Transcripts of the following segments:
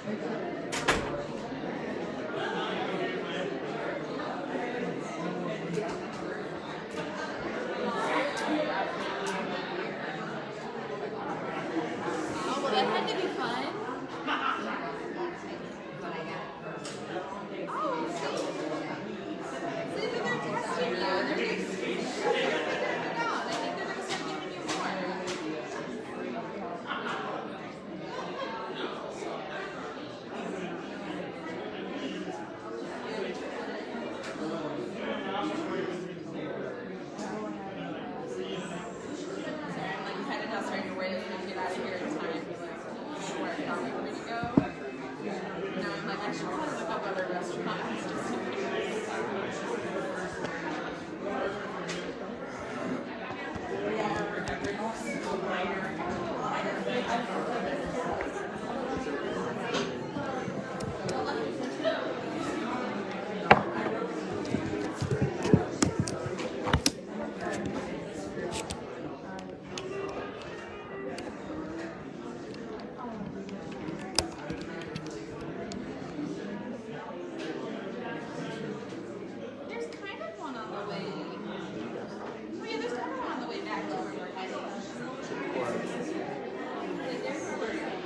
Oh, well, that had to be fun. Oh, see, they're testing you. They're just figuring it out. I think they're going to start giving you more. I'm headed out starting to wait to get out of here in time. Where I thought we were going to go. Now I'm like, I should probably look up other restaurants just in case. There's kind of one on the way. Oh yeah, there's kind of one on the way back to where we're heading. Like there's where we're heading.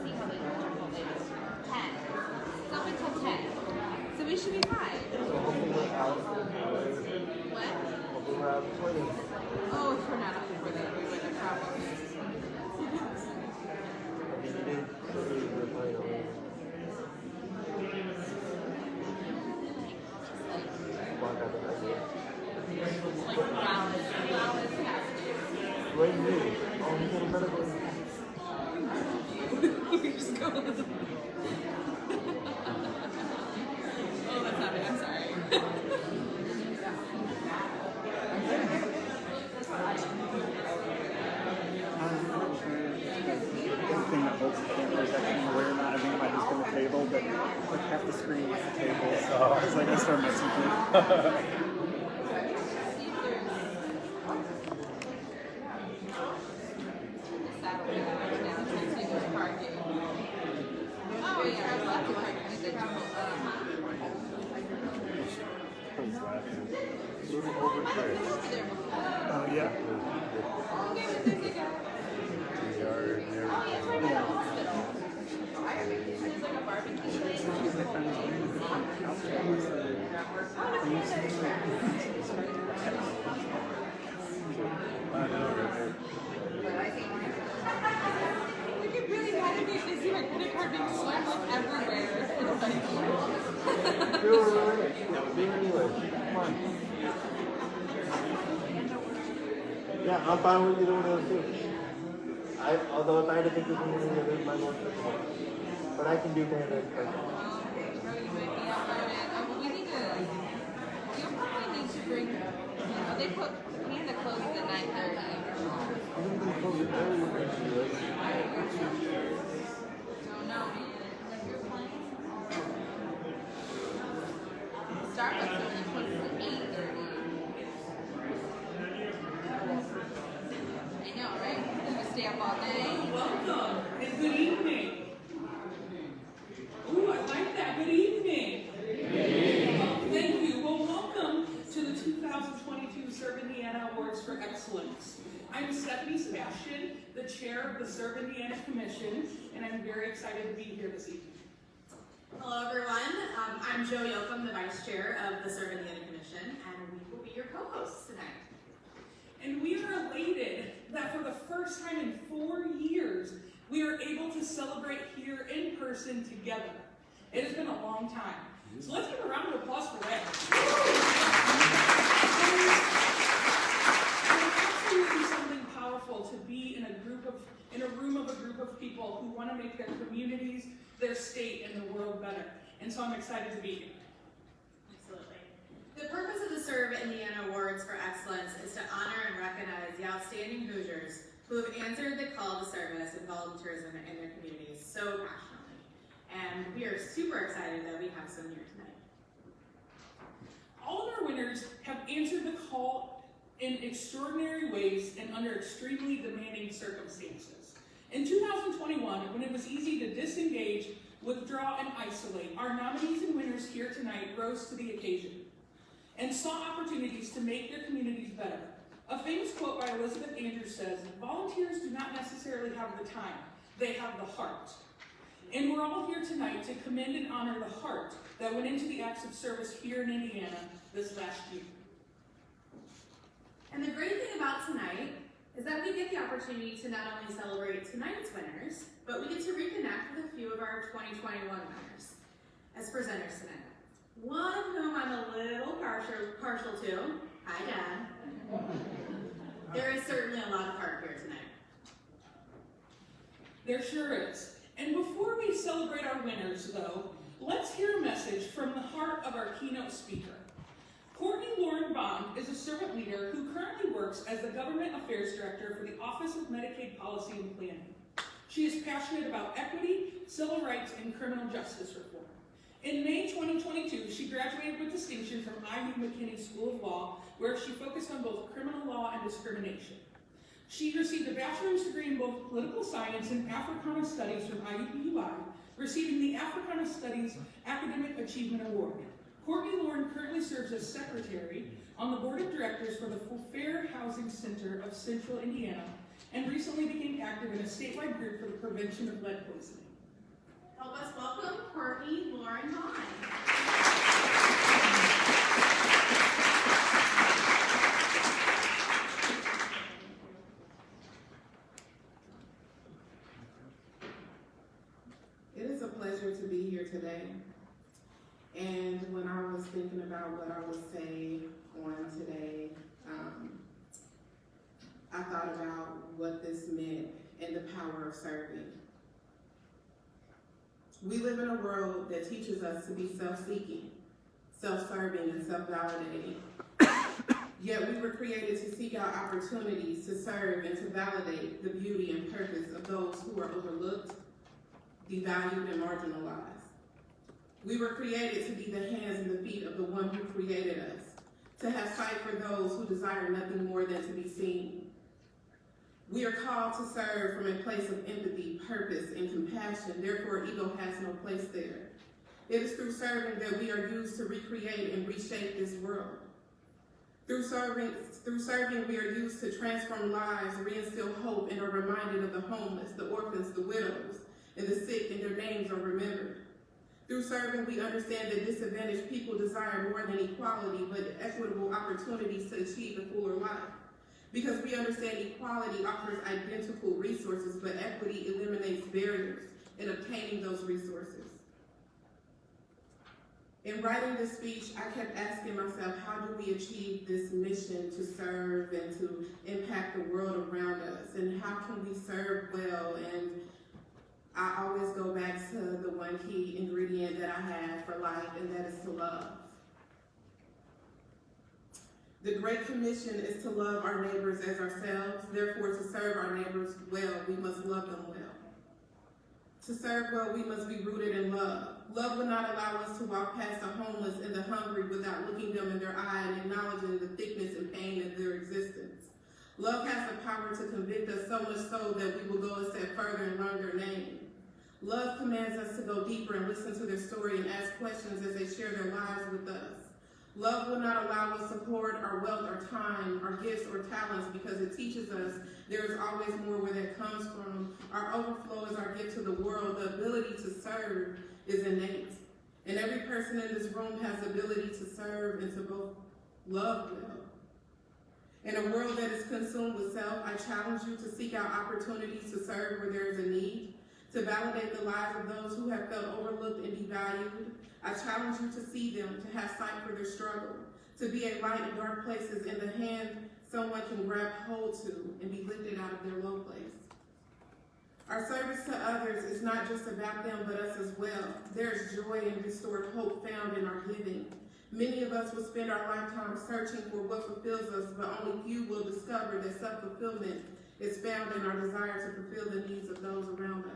See how they do it. 10. It's up until 10. So we should be fine. What? Oh, if we're not up for that, we would have problems. Like flawless passages. We just go. Oh, that's not it. I'm sorry. The thing that holds the camera is actually where not everybody's on the table, but like half the screen is the table, so I was like, I started messing with it. Oh yeah, there's lots of parking. Oh, yeah. Oh, okay, but there's like a... Oh, yeah, it's right by the hospital. There's like a barbecue place. Oh, look at really bad at me if they see my credit card being swiped like everywhere. Come on. Yeah, I'm fine with either one of those two. Although if I had to pick this one, it is my most favorite one. But I can do Panda first. Okay, bro, you might be outvoted. Oh, well, we need to... You'll probably need to bring... they put... Panda closes at 9:30. I'm going to close it early when she does. Don't know, man. Like you're playing. Starbucks only closes at 8:30. I know, right? You're gonna stay up all day. Welcome and good evening. Ooh, I like that. Good evening. Thank you. Well, welcome to the 2022 Serve Indiana Awards for Excellence. I'm Stephanie Sebastian, the chair of the Serve Indiana Commission, and I'm very excited to be here this evening. Hello everyone, I'm Jo Yoakum, the Vice Chair of the Serve Indiana Commission, and we will be your co-hosts tonight. And we are elated that for the first time in 4 years, we are able to celebrate here in person together. It has been a long time. So let's give a round of applause for that. It's absolutely something powerful to be in a room of a group of people who want to make their communities, their state, and the world better. And so I'm excited to be here. Absolutely. The purpose of the Serve Indiana Awards for Excellence is to honor and recognize the outstanding Hoosiers who have answered the call to service and volunteerism in their communities so passionately. And we are super excited that we have some here tonight. All of our winners have answered the call in extraordinary ways and under extremely demanding circumstances. In 2021, when it was easy to disengage, withdraw, and isolate, our nominees and winners here tonight rose to the occasion and saw opportunities to make their communities better. A famous quote by Elizabeth Andrews says, "Volunteers do not necessarily have the time, they have the heart." And we're all here tonight to commend and honor the heart that went into the acts of service here in Indiana this last year. And the great thing about tonight is that we get the opportunity to not only celebrate tonight's winners, but we get to reconnect with a few of our 2021 winners as presenters tonight. One of whom I'm a little partial to. Hi, Dad. There is certainly a lot of heart here tonight. There sure is. And before we celebrate our winners, though, let's hear a message from the heart of our keynote speaker. Courtney Lauren Bond is a servant leader who currently works as the Government Affairs Director for the Office of Medicaid Policy and Planning. She is passionate about equity, civil rights, and criminal justice reform. In May 2022, she graduated with distinction from IU McKinney School of Law, where she focused on both criminal law and discrimination. She received a bachelor's degree in both political science and Africana Studies from IUPUI, receiving the Africana Studies Academic Achievement Award. Courtney Lauren currently serves as secretary on the board of directors for the Fair Housing Center of Central Indiana, and recently became active in a statewide group for the prevention of lead poisoning. Help us welcome Courtney Lauren Bond. It is a pleasure to be here today. And when I was thinking about what I would say on today, I thought about what this meant and the power of serving. We live in a world that teaches us to be self-seeking, self-serving, and self-validating. Yet we were created to seek out opportunities to serve and to validate the beauty and purpose of those who are overlooked, devalued, and marginalized. We were created to be the hands and the feet of the one who created us, to have sight for those who desire nothing more than to be seen. We are called to serve from a place of empathy, purpose, and compassion. Therefore, ego has no place there. It is through serving that we are used to recreate and reshape this world. Through serving, we are used to transform lives, reinstill hope, and are reminded of the homeless, the orphans, the widows, and the sick, and their names are remembered. Through serving, we understand that disadvantaged people desire more than equality, but equitable opportunities to achieve a fuller life. Because we understand equality offers identical resources, but equity eliminates barriers in obtaining those resources. In writing this speech, I kept asking myself, how do we achieve this mission to serve and to impact the world around us? And how can we serve well? And I always go back to the one key ingredient that I have for life, and that is to love. The Great Commission is to love our neighbors as ourselves. Therefore, to serve our neighbors well, we must love them well. To serve well, we must be rooted in love. Love will not allow us to walk past the homeless and the hungry without looking them in their eye and acknowledging the thickness and pain of their existence. Love has the power to convict us so much so that we will go a step further and learn their name. Love commands us to go deeper and listen to their story and ask questions as they share their lives with us. Love will not allow us to hoard our wealth, our time, our gifts, or talents because it teaches us there is always more where that comes from. Our overflow is our gift to the world. The ability to serve is innate. And every person in this room has the ability to serve and to both love well. In a world that is consumed with self, I challenge you to seek out opportunities to serve where there is a need, to validate the lives of those who have felt overlooked and devalued. I challenge you to see them, to have sight for their struggle, to be a light in dark places in the hand someone can grab hold to and be lifted out of their low place. Our service to others is not just about them, but us as well. There is joy and restored hope found in our giving. Many of us will spend our lifetime searching for what fulfills us, but only few will discover that self-fulfillment is found in our desire to fulfill the needs of those around us.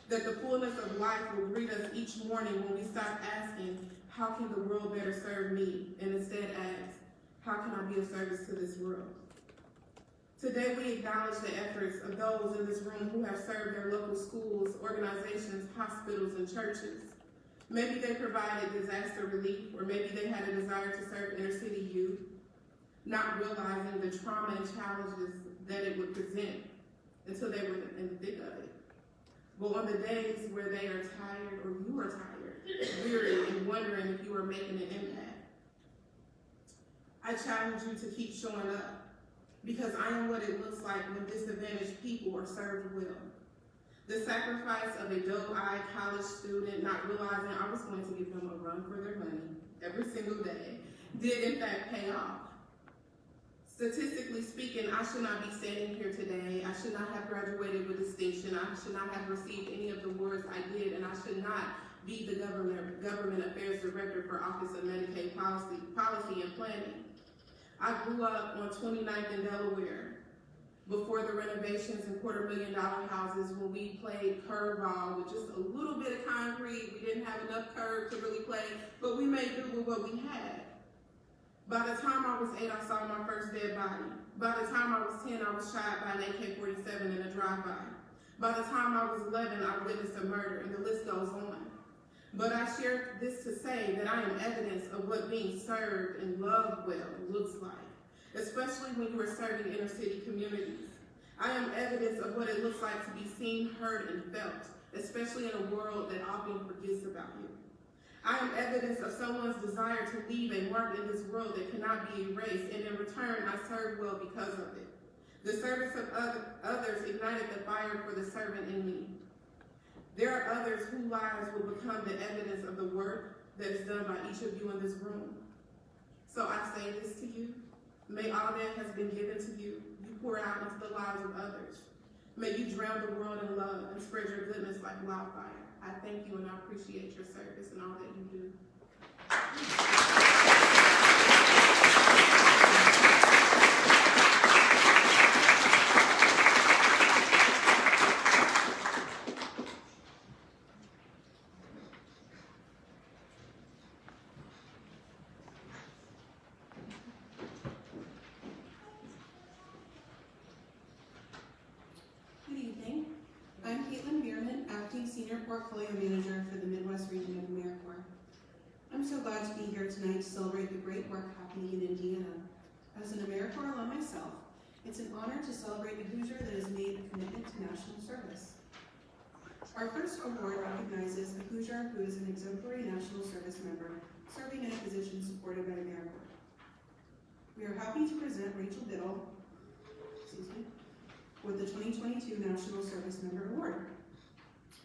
That the fullness of life will greet us each morning when we stop asking, how can the world better serve me? And instead ask, How can I be of service to this world? Today we acknowledge the efforts of those in this room who have served their local schools, organizations, hospitals, and churches. Maybe they provided disaster relief, or maybe they had a desire to serve inner city youth, not realizing the trauma and challenges that it would present until they were in the thick of it. But on the days where they are tired, or you are tired, weary, and wondering if you are making an impact, I challenge you to keep showing up, because I am what it looks like when disadvantaged people are served well. The sacrifice of a doe-eyed college student not realizing I was going to give them a run for their money every single day did in fact pay off. Statistically speaking, I should not be standing here today. I should not have graduated with distinction. I should not have received any of the awards I did, and I should not be the government affairs director for Office of Medicaid Policy and Planning. I grew up on 29th in Delaware before the renovations and $250,000 houses, when we played curveball with just a little bit of concrete. We didn't have enough curb to really play, but we made do with what we had. By the time I was 8, I saw my first dead body. By the time I was 10, I was shot by an AK-47 in a drive-by. By the time I was 11, I witnessed a murder, and the list goes on. But I share this to say that I am evidence of what being served and loved well looks like, especially when you are serving inner city communities. I am evidence of what it looks like to be seen, heard, and felt, especially in a world that often forgets about you. I am evidence of someone's desire to leave a mark in this world that cannot be erased, and in return, I serve well because of it. The service of others ignited the fire for the servant in me. There are others whose lives will become the evidence of the work that is done by each of you in this room. So I say this to you. May all that has been given to you, you pour out into the lives of others. May you drown the world in love and spread your goodness like wildfire. I thank you and I appreciate your service and all that you do. Good evening. I'm Caitlin Bierman, Acting Senior Portfolio Manager for the Midwest region of AmeriCorps. I'm so glad to be here tonight to celebrate the great work happening in Indiana. As an AmeriCorps alum myself, it's an honor to celebrate a Hoosier that has made a commitment to national service. Our first award recognizes a Hoosier who is an exemplary national service member, serving in a position supported by AmeriCorps. We are happy to present Rachel Biddle, with the 2022 National Service Member Award.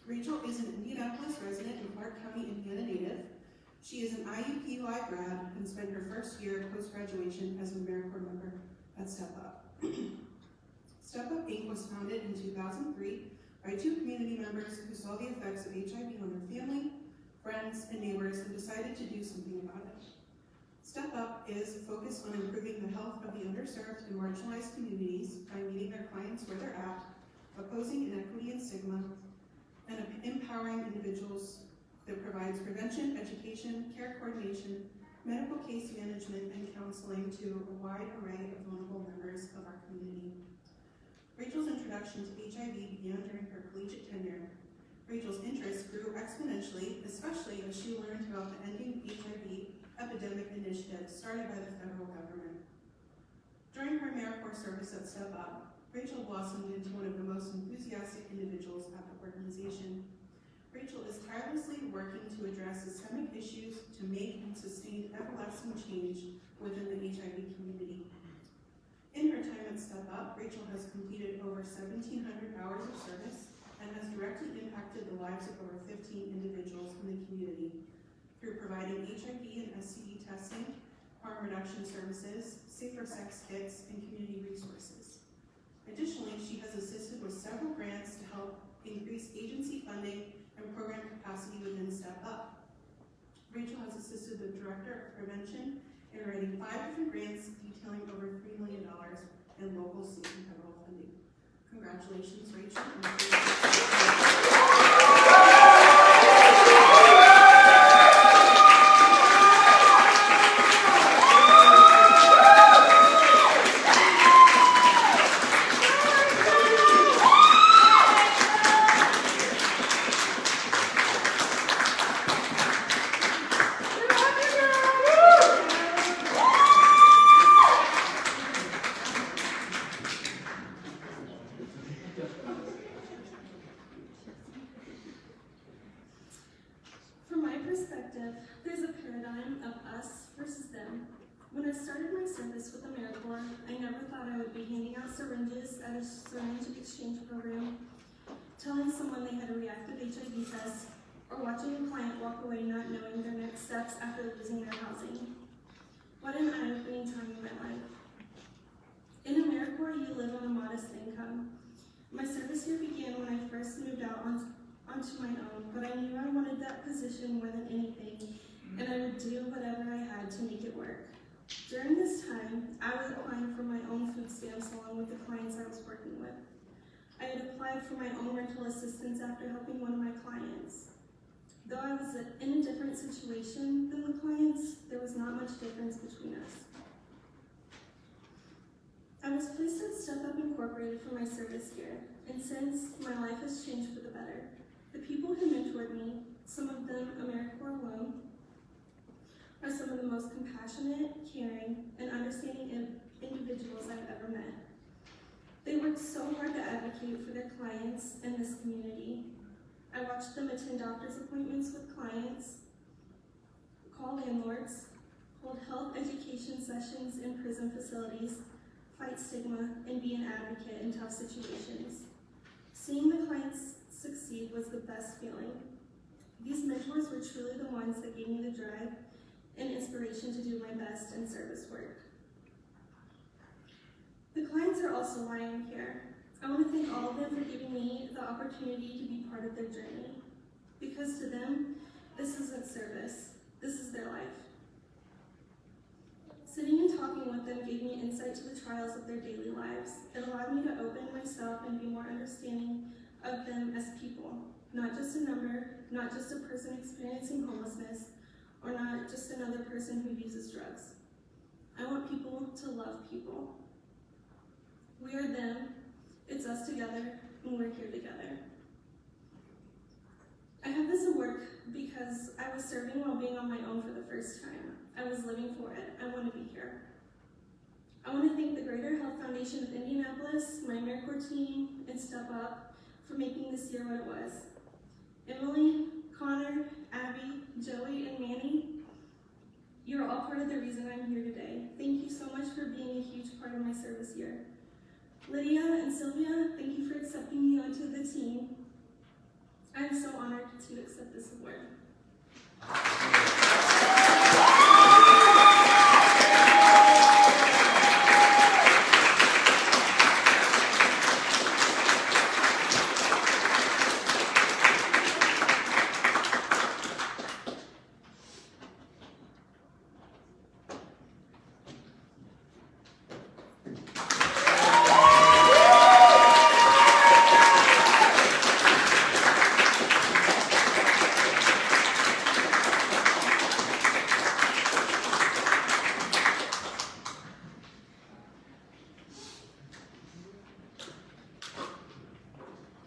Rachel is an Indianapolis resident and Clark County, Indiana native. She is an IUP Live grad and spent her first year post-graduation as an AmeriCorps member at Step Up. Step Up Inc. was founded in 2003 by 2 community members who saw the effects of HIV on their family, friends, and neighbors and decided to do something about it. Step Up is focused on improving the health of the underserved and marginalized communities by meeting their clients where they're at, opposing inequity and stigma, and empowering individuals that provides prevention, education, care coordination, medical case management, and counseling to a wide array of vulnerable members of our community. Rachel's introduction to HIV began during her collegiate tenure. Rachel's interest grew exponentially, especially as she learned about the Ending HIV Epidemic Initiative started by the federal government. During her AmeriCorps service at Step Up, Rachel blossomed into one of the most enthusiastic individuals at the organization. Rachel is tirelessly working to address systemic issues to make and sustain everlasting change within the HIV community. In her time at Step Up, Rachel has completed over 1,700 hours of service and has directly impacted the lives of over 15 individuals in the community through providing HIV and STD testing, harm reduction services, safer sex kits, and community resources. Additionally, she has assisted with several grants to help increase agency funding and program capacity within Step Up. Rachel has assisted the Director of Prevention in writing 5 different grants detailing over $3 million in local, state, and federal funding. Congratulations, Rachel. my service with AmeriCorps, I never thought I would be handing out syringes at a syringe exchange program, telling someone they had a reactive HIV test, or watching a client walk away not knowing their next steps after losing their housing. What an eye-opening time in my life. In AmeriCorps, you live on a modest income. My service year began when I first moved out onto my own, but I knew I wanted that position more than anything, and I would do whatever I had to make it work. During this time, I was applying for my own food stamps along with the clients I was working with. I had applied for my own rental assistance after helping one of my clients. Though I was in a different situation than the clients, there was not much difference between us. I was placed at Step Up Incorporated for my service year, and since my life has changed for the better. The people who mentored me, some of them AmeriCorps alum, are some of the most compassionate, caring, and understanding individuals I've ever met. They worked so hard to advocate for their clients and this community. I watched them attend doctor's appointments with clients, call landlords, hold health education sessions in prison facilities, fight stigma, and be an advocate in tough situations. Seeing the clients succeed was the best feeling. These mentors were truly the ones that gave me the drive and inspiration to do my best in service work. The clients are also why I'm here. I want to thank all of them for giving me the opportunity to be part of their journey. Because to them, this isn't service, this is their life. Sitting and talking with them gave me insight to the trials of their daily lives. It allowed me to open myself and be more understanding of them as people. Not just a number, not just a person experiencing homelessness, or not just another person who uses drugs. I want people to love people. We are them, it's us together, and we're here together. I have this award because I was serving while being on my own for the first time. I was living for it. I want to be here. I want to thank the Greater Health Foundation of Indianapolis, my AmeriCorps team, and Step Up for making this year what it was. Emily, Connor, Abby, Joey, and Manny, you're all part of the reason I'm here today. Thank you so much for being a huge part of my service year. Lydia and Sylvia, thank you for accepting me onto the team. I'm so honored to accept this award.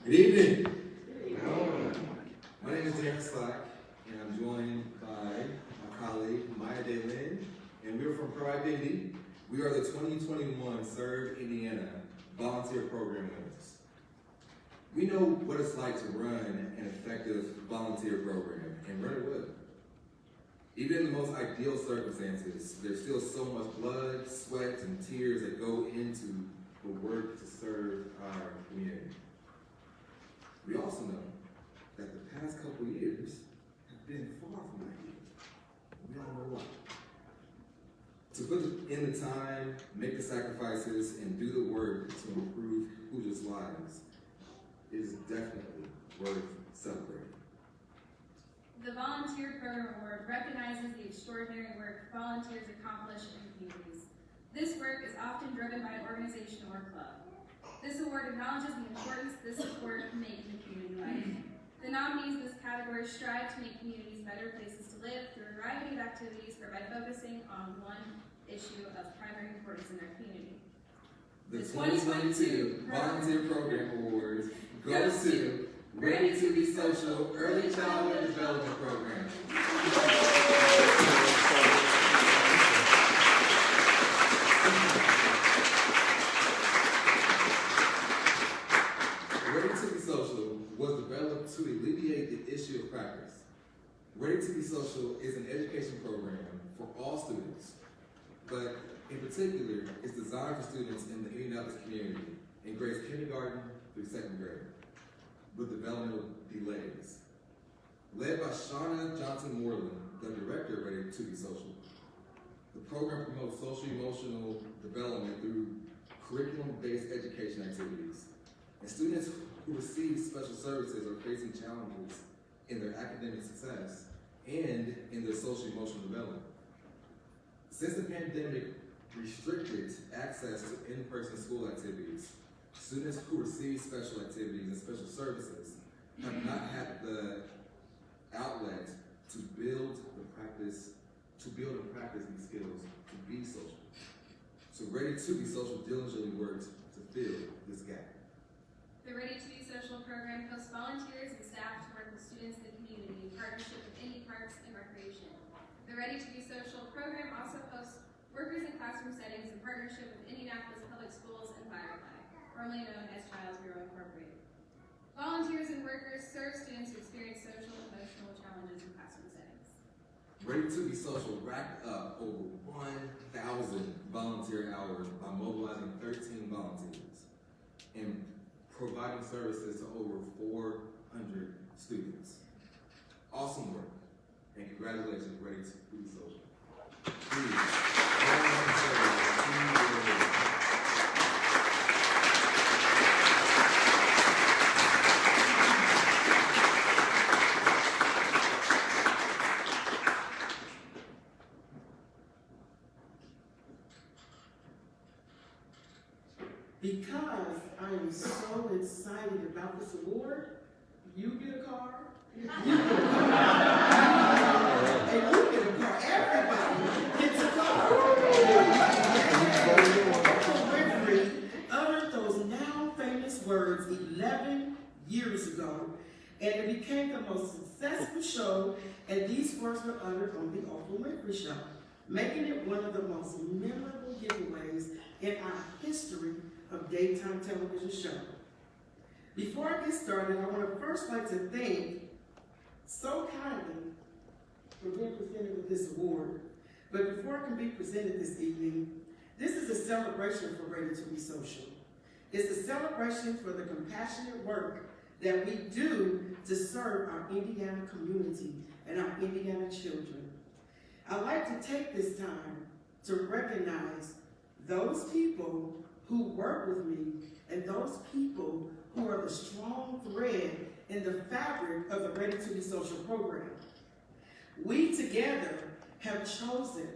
Good evening. My name is Darren Slack, and I'm joined by my colleague Maya Daylin, and we're from Pro Identity. We are the 2021 Serve Indiana Volunteer Program winners. We know what it's like to run an effective volunteer program and run it well. Even in the most ideal circumstances, there's still so much blood, sweat, and tears that go into the work to serve our community. We also know that the past couple years have been far from ideal. We all know why. To put in the time, make the sacrifices, and do the work to improve Hoosiers' lives is definitely worth celebrating. The Volunteer Program Award recognizes the extraordinary work volunteers accomplish in communities. This work is often driven by an organization or club. This award acknowledges the importance this support can make in community life. The nominees in this category strive to make communities better places to live through a variety of activities or by focusing on one issue of primary importance in their community. The 2022 Volunteer Program Awards goes to Ready to Be Social Early Childhood Development Program. Ready to Be Social was developed to alleviate the issue of crackers. Ready to Be Social is an education program for all students. but in particular, it's designed for students in the Indianapolis community in grades kindergarten through second grade with developmental delays. Led by Shauna Johnson-Moreland, the director of Ready to Be Social. The program promotes social-emotional development through curriculum-based education activities. And students who receive special services are facing challenges in their academic success and in their social-emotional development. Since the pandemic restricted access to in-person school activities, students who receive special activities and special services have not had the outlet to build and practice these skills to be social. So Ready to Be Social diligently works to fill this gap. The Ready to Be Social program hosts volunteers and staff to work with students in the community in partnership with Indy Parks and Recreation. The Ready to Be Social program also hosts workers in classroom settings in partnership with Indianapolis Public Schools and Firefly, formerly known as Child's Bureau Incorporated. Volunteers and workers serve students who experience social and emotional challenges in classroom settings. Ready to Be Social racked up over 1,000 volunteer hours by mobilizing 13 volunteers and providing services to over 400 students. Awesome work, and congratulations, Ready to Be Social. Please. Because I am so excited about this award, you get a car, you get a car, and you get a car. Everybody gets a car. Winfrey uttered those now famous words 11 years ago, and it became the most successful show, and these words were uttered on the Oprah Winfrey Show, making it one of the most memorable giveaways in our history of daytime television show. Before I get started, I want to first like to thank so kindly for being presented with this award. But before I can be presented this evening, this is a celebration for Ready to Be Social. It's a celebration for the compassionate work that we do to serve our Indiana community and our Indiana children. I'd like to take this time to recognize those people who work with me and those people who are the strong thread in the fabric of the Ready to Be Social program. We together have chosen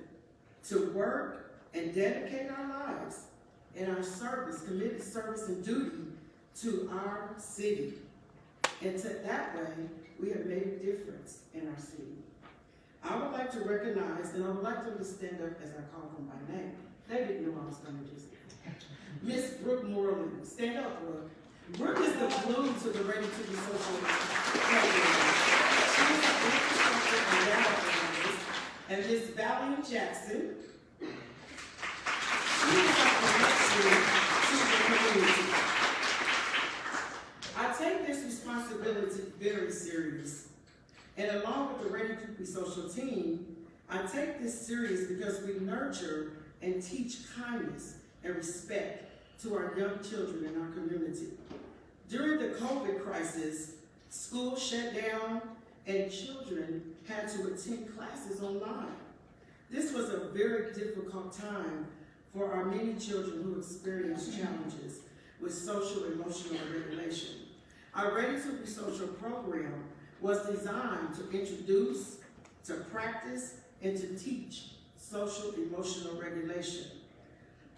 to work and dedicate our lives in our service, committed service and duty to our city. And to that way, we have made a difference in our city. I would like to recognize, and I would like them to stand up as I call them by name. They didn't know I was going to do this. Miss Brooke Moreland. Stand up, Brooke. Brooke is the glue to the Ready to Be Social program. She is the infrastructure and data analyst. And Miss Valerie Jackson. She is our connection to the community. I take this responsibility very serious. And along with the Ready to Be Social team, I take this serious because we nurture and teach kindness and respect to our young children in our community. During the COVID crisis, schools shut down and children had to attend classes online. This was a very difficult time for our many children who experienced challenges with social and emotional regulation. Our Ready to Be Social program was designed to introduce, to practice, and to teach social emotional regulation.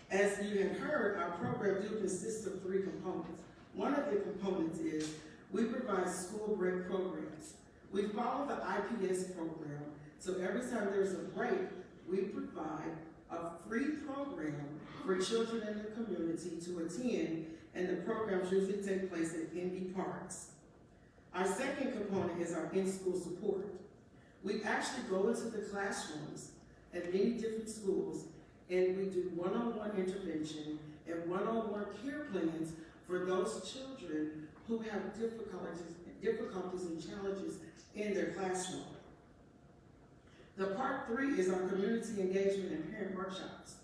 As you have heard, our program do consist of 3 components. One of the components is we provide school break programs. We follow the IPS program, so every time there's a break, we provide a free program for children in the community to attend, and the programs usually take place at Indy Parks. Our second component is our in-school support. We actually go into the classrooms at many different schools, and we do one-on-one intervention and one-on-one care plans for those children who have difficulties and challenges in their classroom. The part 3 is our community engagement and parent workshops.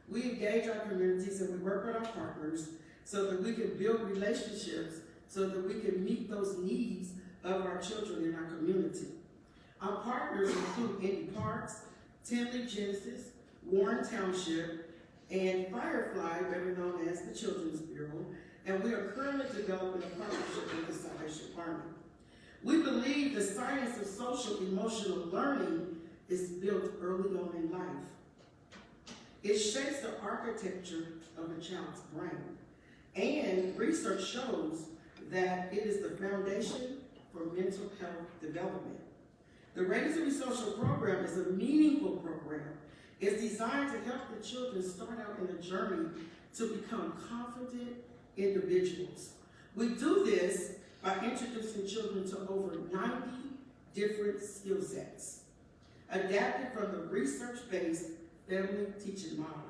We engage our communities and we work with our partners so that we can build relationships so that we can meet those needs of our children in our community. Our partners include Indy Parks, Tinley Genesis, Warren Township, and Firefly, better known as the Children's Bureau, and we are currently developing a partnership with the Salvation Army. We believe the science of social emotional learning is built early on in life. It shapes the architecture of a child's brain, and research shows that it is the foundation for mental health development. The Ready to Be Social program is a meaningful program. It's designed to help the children start out in a journey to become confident individuals. We do this by introducing children to over 90 different skill sets, adapted from the research-based family teaching model.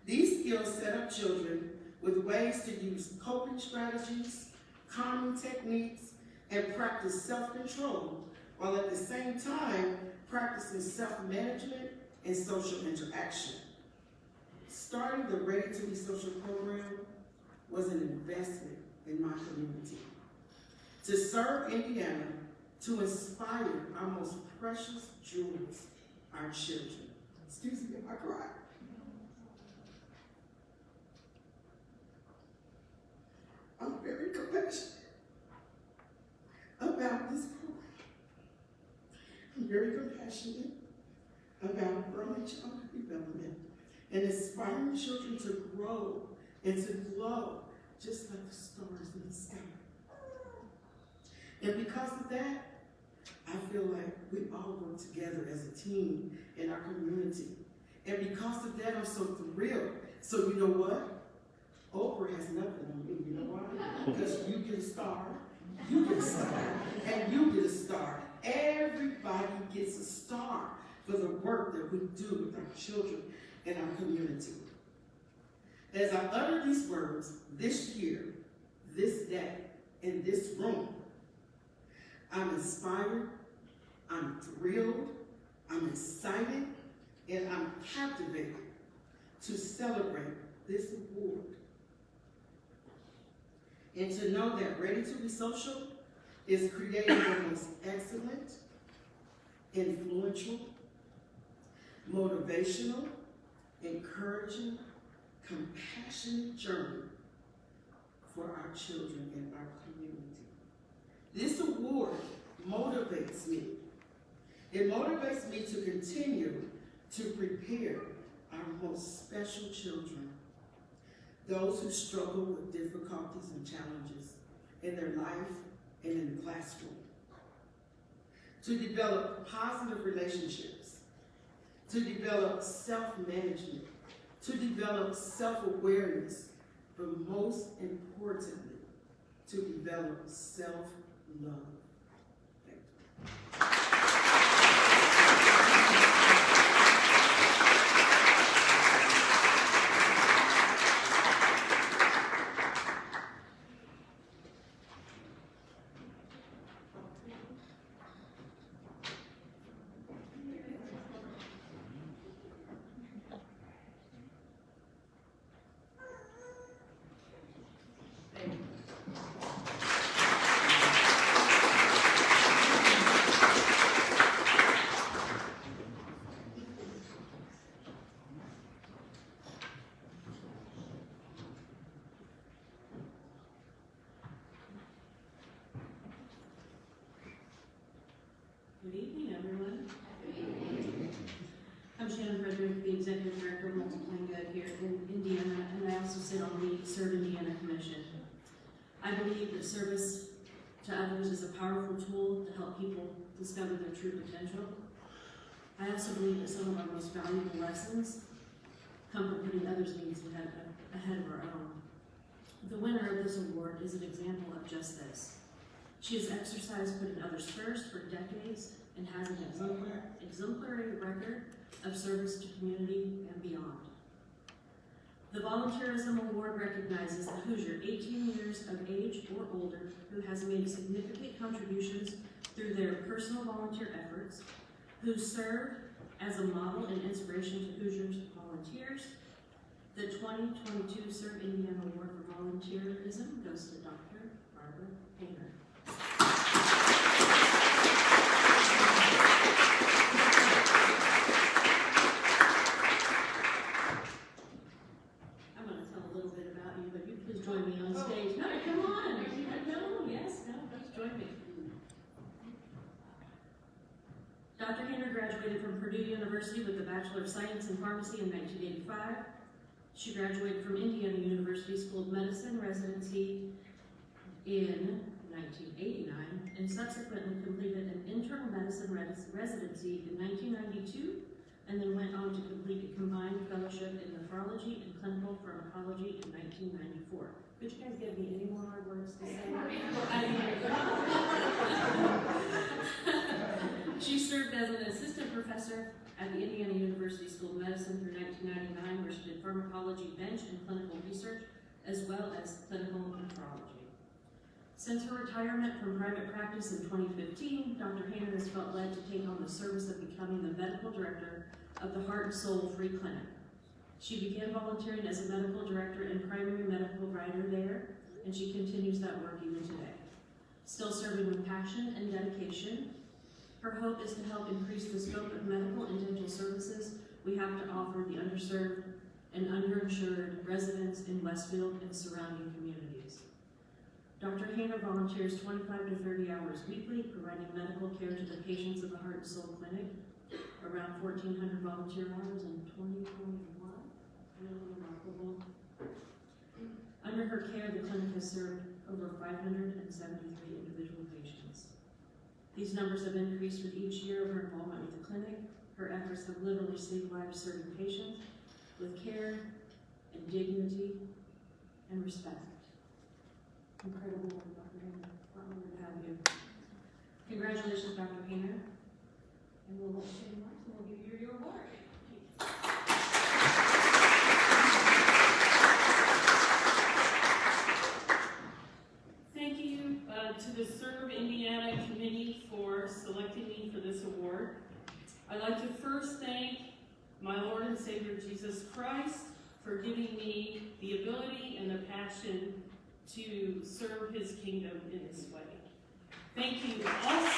These skills set up children with ways to use coping strategies, calming techniques, and practice self-control, while at the same time practicing self-management and social interaction. Starting the Ready to Be Social program was an investment in my community. To serve Indiana, to inspire our most precious jewels, our children. Excuse me if I cry. I'm very compassionate about this program. I'm very compassionate about early childhood development and inspiring children to grow and to glow just like the stars in the sky. And because of that, I feel like we all work together as a team in our community. And because of that, I'm so thrilled. So you know what? Oprah has nothing on me. You know why? Because you get a star, you get a star, and you get a star. Everybody gets a star for the work that we do with our children and our community. As I utter these words this year, this day, in this room, I'm inspired, I'm thrilled, I'm excited, and I'm captivated to celebrate this award. And to know that Ready to Be Social is creating the most excellent, influential, motivational, encouraging, compassionate journey for our children and our community. This award motivates me. It motivates me to continue to prepare our most special children, those who struggle with difficulties and challenges in their life and in the classroom, to develop positive relationships, to develop self-management, to develop self-awareness, but most importantly, to develop self-love. Thank you. Good evening, everyone. I'm Shannon Frederick, the Executive Director of Multiplying Good here in Indiana, and I also sit on the Serve Indiana Commission. I believe that service to others is a powerful tool to help people discover their true potential. I also believe that some of our most valuable lessons come from putting others' needs ahead of our own. The winner of this award is an example of just this. She has exercised putting others first for decades and has an exemplary record of service to community and beyond. The Volunteerism Award recognizes a Hoosier 18 years of age or older who has made significant contributions through their personal volunteer efforts, who served as a model and inspiration to Hoosiers volunteers. The 2022 Serve Indiana Award for Volunteerism goes to Dr. Barbara Hager. I'm going to tell a little bit about you, but you please join me on stage. No, come on. No, yes, no, please join me. Dr. Hager graduated from Purdue University with a Bachelor of Science in Pharmacy in 1985. She graduated from Indiana University School of Medicine residency in 1989 and subsequently completed an internal medicine residency in 1992 and then went on to complete a combined fellowship in nephrology and clinical pharmacology in 1994. Could you guys give me any more hard words to say? She served as an assistant professor at the Indiana University School of Medicine through 1999, where she did pharmacology bench and clinical research, as well as clinical nephrology. Since her retirement from private practice in 2015, Dr. Hager has felt led to take on the service of becoming the medical director of the Heart and Soul Free Clinic. She began volunteering as a medical director and primary medical provider there, and she continues that work even today. Still serving with passion and dedication, her hope is to help increase the scope of medical and dental services we have to offer the underserved and underinsured residents in Westfield and surrounding communities. Dr. Hager volunteers 25 to 30 hours weekly, providing medical care to the patients of the Heart and Soul Clinic, around 1,400 volunteer hours in 2021. Really remarkable. Under her care, the clinic has served over 573 individual patients. These numbers have increased with each year of her involvement with the clinic. Her efforts have literally saved lives serving patients with care and dignity and respect. Incredible work, Dr. Hager. We're honored to have you. Congratulations, Dr. Hager. And we'll let you mark and we'll give you your award. Thank you to the Serve Indiana Committee for selecting me for this award. I'd like to first thank my Lord and Savior Jesus Christ for giving me the ability and the passion to serve his kingdom in this way. Thank you also,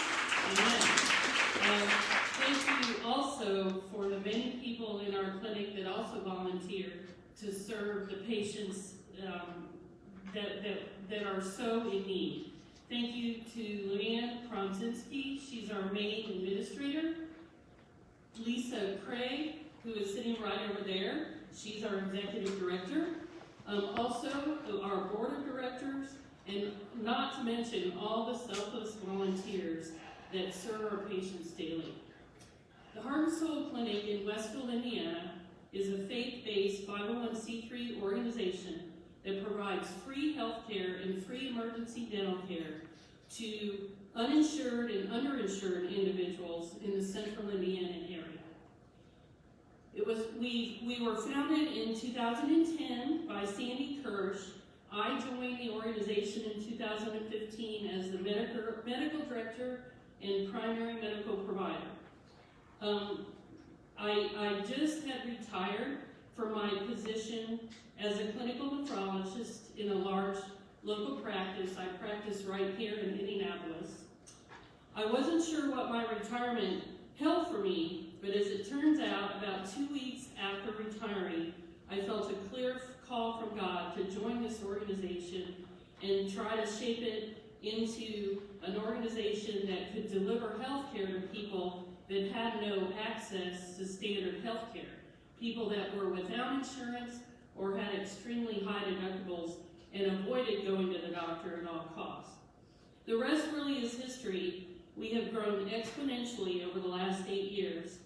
thank you also for the many people in our clinic that also volunteer to serve the patients that are so in need. Thank you to Leanne Kromzinski, she's our main administrator. Lisa Craig, who is sitting right over there, she's our executive director. Also, our board of directors, and not to mention all the selfless volunteers that serve our patients daily. The Heart and Soul Clinic in Westfield, Indiana is a faith-based 501c3 organization that provides free health care and free emergency dental care to uninsured and underinsured individuals in the central Indiana area. We were founded in 2010 by Sandy Kirsch. I joined the organization in 2015 as the medical director and primary medical provider. I just had retired from my position as a clinical nephrologist in a large local practice. I practice right here in Indianapolis. I wasn't sure what my retirement held for me, but as it turns out, about 2 weeks after retiring, I felt a clear call from God to join this organization and try to shape it into an organization that could deliver health care to people that had no access to standard health care, people that were without insurance or had extremely high deductibles and avoided going to the doctor at all costs. The rest really is history. We have grown exponentially over the last 8 years.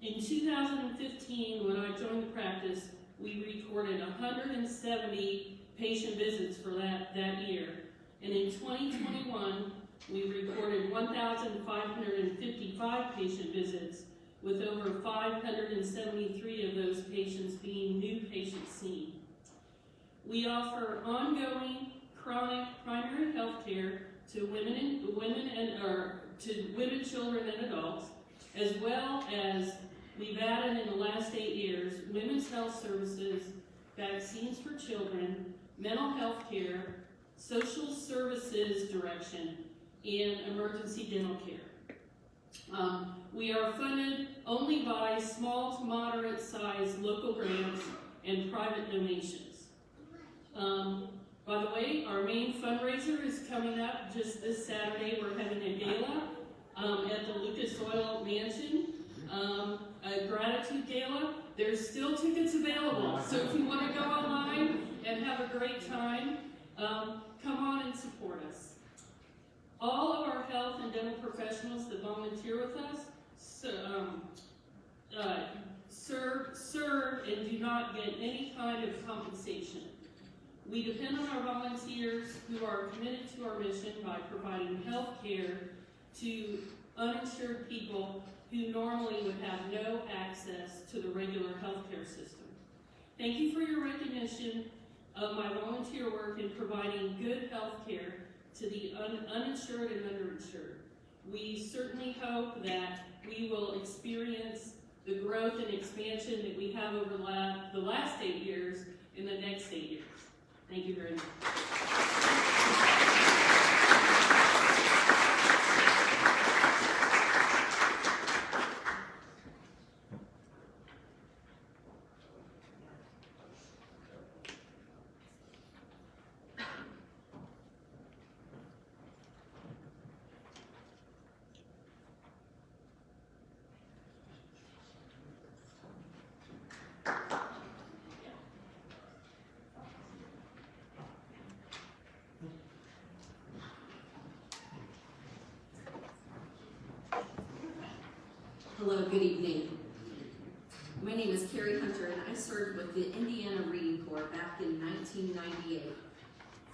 In 2015, when I joined the practice, we recorded 170 patient visits for that year. And in 2021, we recorded 1,555 patient visits, with over 573 of those patients being new patients seen. We offer ongoing chronic primary health care to women, children, and adults. as well as we've added in the last 8 years, women's health services, vaccines for children, mental health care, social services direction, and emergency dental care. We are funded only by small to moderate sized local grants and private donations. By the way, our main fundraiser is coming up just this Saturday. We're having a gala at the Lucas Oil Mansion, a gratitude gala. There's still tickets available, so if you want to go online and have a great time, come on and support us. All of our health and dental professionals that volunteer with us serve and do not get any kind of compensation. We depend on our volunteers who are committed to our mission by providing health care to uninsured people who normally would have no access to the regular healthcare system. Thank you for your recognition of my volunteer work in providing good health care to the uninsured and underinsured. We certainly hope that we will experience the growth and expansion that we have over the last 8 years in the next 8 years. Thank you very much. Hello, good evening. My name is Carrie Hunter, and I served with the Indiana Reading Corps back in 1998.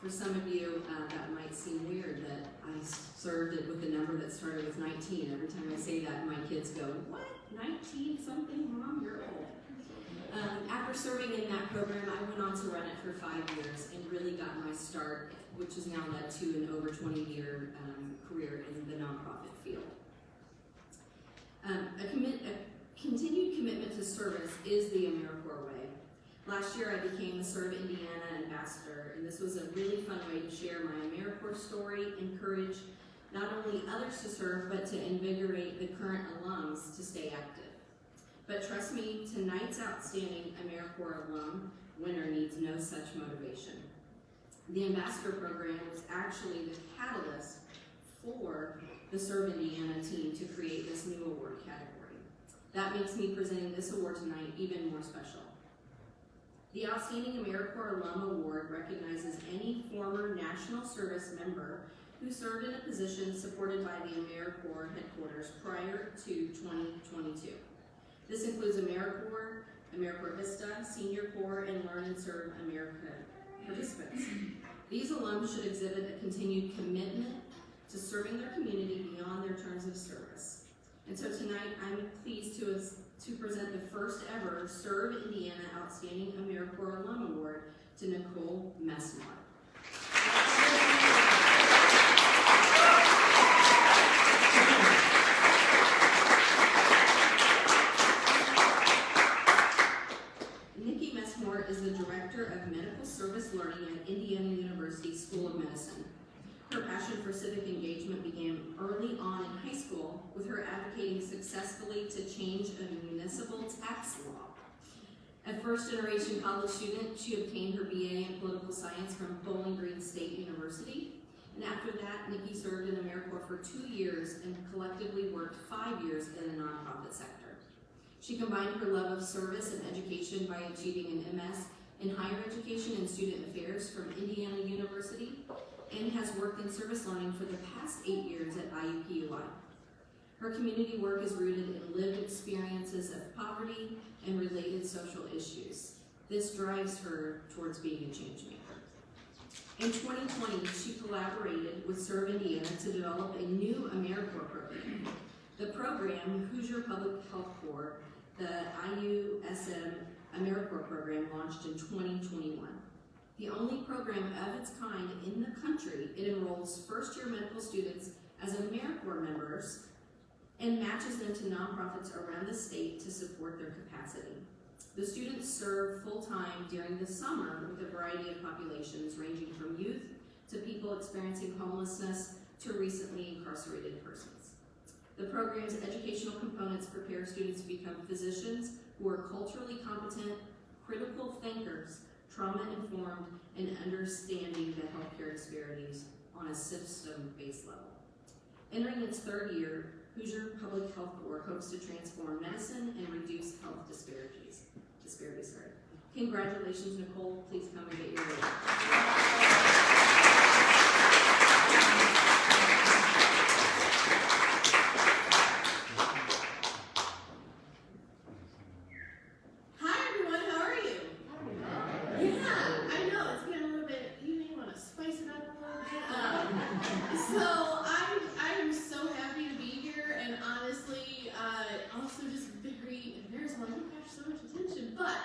For some of you, that might seem weird that I served it with a number that started with 19. Every time I say that, my kids go, "What? 19 something? Mom, you're old." After serving in that program, I went on to run it for 5 years and really got my start, which has now led to an over 20-year career in the nonprofit field. A continued commitment to service is the AmeriCorps way. Last year, I became the Serve Indiana Ambassador, and this was a really fun way to share my AmeriCorps story, encourage not only others to serve, but to invigorate the current alums to stay active. But trust me, tonight's outstanding AmeriCorps alum winner needs no such motivation. The Ambassador program was actually the catalyst for the Serve Indiana team to create this new award category. That makes me presenting this award tonight even more special. The Outstanding AmeriCorps Alum Award recognizes any former national service member who served in a position supported by the AmeriCorps headquarters prior to 2022. This includes AmeriCorps, AmeriCorps Vista, Senior Corps, and Learn and Serve America participants. These alums should exhibit a continued commitment to serving their community beyond their terms of service. And so tonight, I'm pleased to present the first ever Serve Indiana Outstanding AmeriCorps Alum Award to Nicole Messmar. Nikki Messmore is the Director of Medical Service Learning at Indiana University School of Medicine. Her passion for civic engagement began early on in high school with her advocating successfully to change a municipal tax law. A first-generation college student, she obtained her BA in political science from Bowling Green State University. And after that, Nikki served in AmeriCorps for 2 years and collectively worked 5 years in the nonprofit sector. She combined her love of service and education by achieving an MS in higher education and student affairs from Indiana University, and has worked in service learning for the past 8 years at IUPUI. Her community work is rooted in lived experiences of poverty and related social issues. This drives her towards being a change maker. In 2020, she collaborated with Serve Indiana to develop a new AmeriCorps program. The program, Hoosier Public Health Corps, the IUSM AmeriCorps program, launched in 2021. The only program of its kind in the country, it enrolls first-year medical students as AmeriCorps members and matches them to nonprofits around the state to support their capacity. The students serve full-time during the summer with a variety of populations ranging from youth to people experiencing homelessness to recently incarcerated persons. The program's educational components prepare students to become physicians who are culturally competent, critical thinkers, trauma-informed, and understanding the healthcare disparities on a system-based level. Entering its third year, Hoosier Public Health Board hopes to transform medicine and reduce health disparities. Congratulations, Nicole. Please come and get your award. Hi everyone, how are you? Yeah, I know it's getting a little bit. You may want to spice it up a little bit. So I'm so happy to be here, and honestly, also just very embarrassed. Like, oh gosh, so much attention, but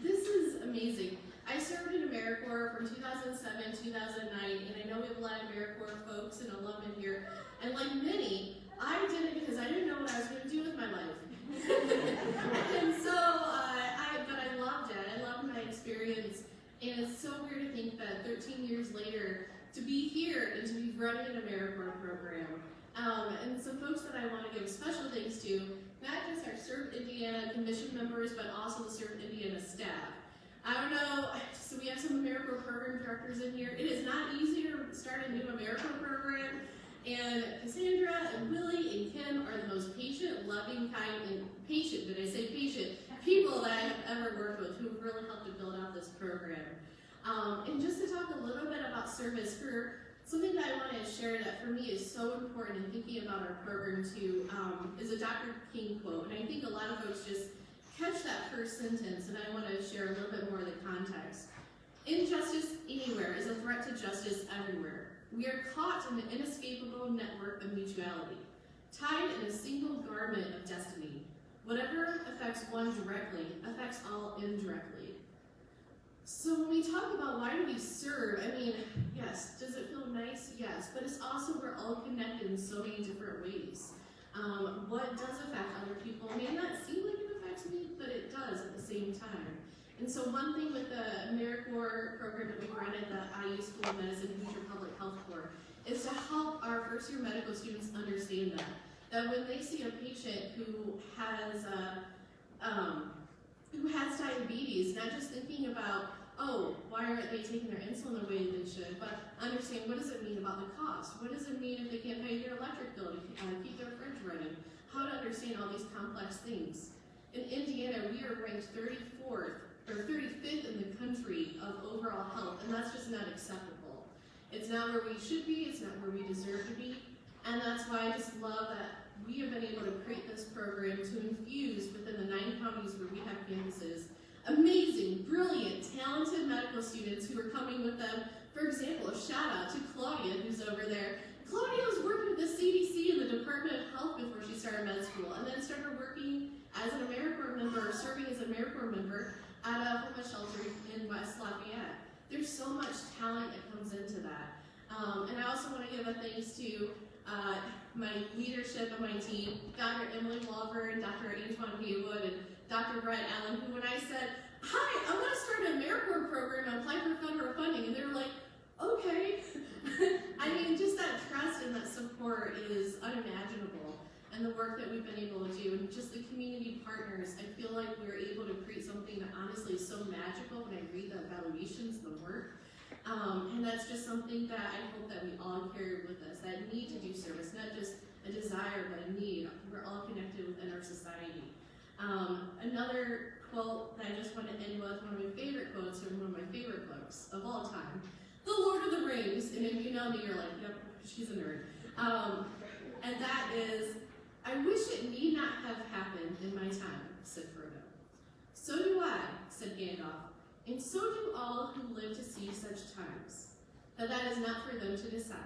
this is amazing. I served in AmeriCorps from 2007 to 2009, and I know we have a lot of AmeriCorps folks and alumni here. And like many, I did it because I didn't know what I was going to do with my life. And so, but I loved it. I loved my experience, and it's so weird to think that 13 years later, to be here and to be running an AmeriCorps program. And some folks that I want to give special thanks to, not just our Serve Indiana Commission members, but also the Serve Indiana staff. I don't know, so we have some AmeriCorps program directors in here. It is not easy to start a new AmeriCorps program, and Cassandra and Willie and Kim are the most patient, loving, kind, and patient, did I say patient, people that I have ever worked with who have really helped to build out this program. And just to talk a little bit about service, for something that I want to share that for me is so important in thinking about our program too, is a Dr. King quote. And I think a lot of folks just catch that first sentence, and I want to share a little bit more of the context. Injustice anywhere is a threat to justice everywhere. We are caught in an inescapable network of mutuality, tied in a single garment of destiny. Whatever affects one directly affects all indirectly. So when we talk about why do we serve, I mean, yes, does it feel nice? Yes, but it's also we're all connected in so many different ways. What does affect other people may not seem like it affects me, but it does at the same time. And so one thing with the AmeriCorps program that we run at the IU School of Medicine, Hoosier Public Health Board, is to help our first year medical students understand that when they see a patient who has diabetes, not just thinking about, oh, why aren't they taking their insulin the way they should, but understand what does it mean about the cost? What does it mean if they can't pay their electric bill to keep their fridge running? How to understand all these complex things. In Indiana, we are ranked 34th or 35th in the country of overall health, and that's just not acceptable. It's not where we should be, it's not where we deserve to be, and that's why I just love that we have been able to create this program to infuse within the 9 counties where we have campuses amazing, brilliant, talented medical students who are coming with them. For example, a shout out to Claudia, who's over there. Claudia was working with the CDC and the Department of Health before she started med school, and then started working as an AmeriCorps member, serving as an AmeriCorps member at a homeless shelter in West Lafayette. There's so much talent that comes into that. And I also want to give a thanks to my leadership of my team, Dr. Emily Walver and Dr. Antoine Haywood and Dr. Brett Allen, who when I said, hi, I want to start an AmeriCorps program and apply for federal funding, and they were like, okay. I mean, just that trust and that support is unimaginable. And the work that we've been able to do, and just the community partners, I feel like we're able to create something that honestly is so magical when I read the evaluations, the work. And that's just something that I hope that we all carry with us, that need to do service, not just a desire, but a need. We're all connected within our society. Another quote that I just want to end with, one of my favorite quotes from one of my favorite books of all time, The Lord of the Rings, and if you know me, you're like, yep, she's a nerd. And that is, I wish it need not have happened in my time, said Frodo. So do I, said Gandalf, and so do all who live to see such times. But that is not for them to decide.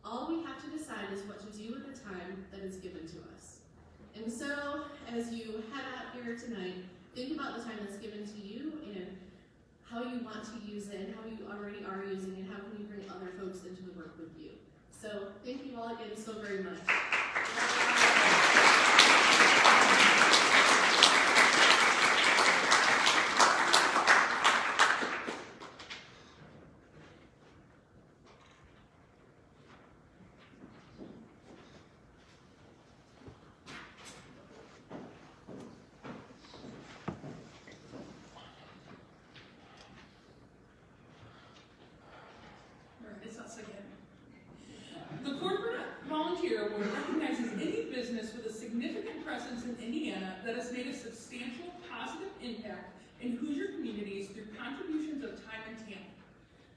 All we have to decide is what to do with the time that is given to us. And so, as you head out here tonight, think about the time that's given to you and how you want to use it and how you already are using it, and how can you bring other folks into the work with you. So, thank you all again so very much. Volunteer Award recognizes any business with a significant presence in Indiana that has made a substantial positive impact in Hoosier communities through contributions of time and talent.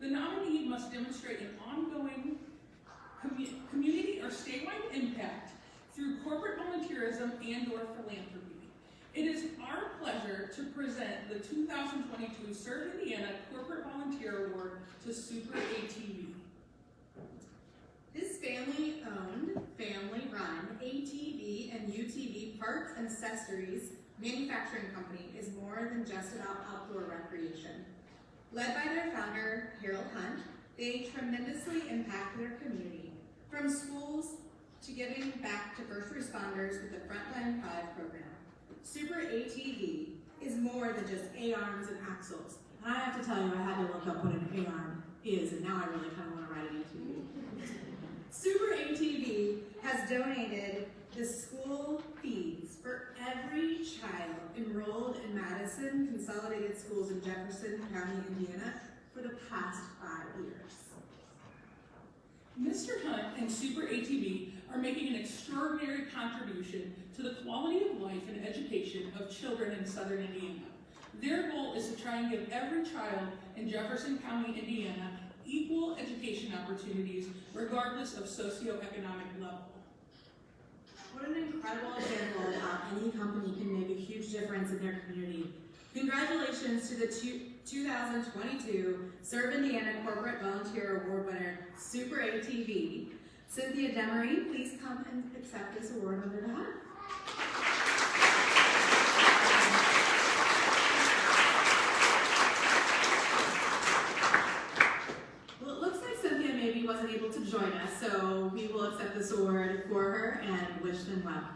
The nominee must demonstrate an ongoing community or statewide impact through corporate volunteerism and/or philanthropy. It is our pleasure to present the 2022 Serve Indiana Corporate Volunteer Award to Super ATV. This family-owned, family-run ATV and UTV parts and accessories manufacturing company is more than just about outdoor recreation. Led by their founder, Harold Hunt, they tremendously impact their community, from schools to giving back to first responders with the Frontline 5 program. Super ATV is more than just A-arms and axles. And I have to tell you, I had to look up what an A-arm is, and now I really kind of want to ride an ATV. Super ATV has donated the school fees for every child enrolled in Madison Consolidated Schools in Jefferson County, Indiana for the past 5 years. Mr. Hunt and Super ATV are making an extraordinary contribution to the quality of life and education of children in Southern Indiana. Their goal is to try and give every child in Jefferson County, Indiana, equal education opportunities regardless of socioeconomic level. What an incredible example of how any company can make a huge difference in their community. Congratulations to the 2022 Serve Indiana Corporate Volunteer Award winner, Super ATV. Cynthia Demery, please come and accept this award on their behalf. Well, it looks like Cynthia maybe wasn't able to join us, so we will accept this award for her and wish them well.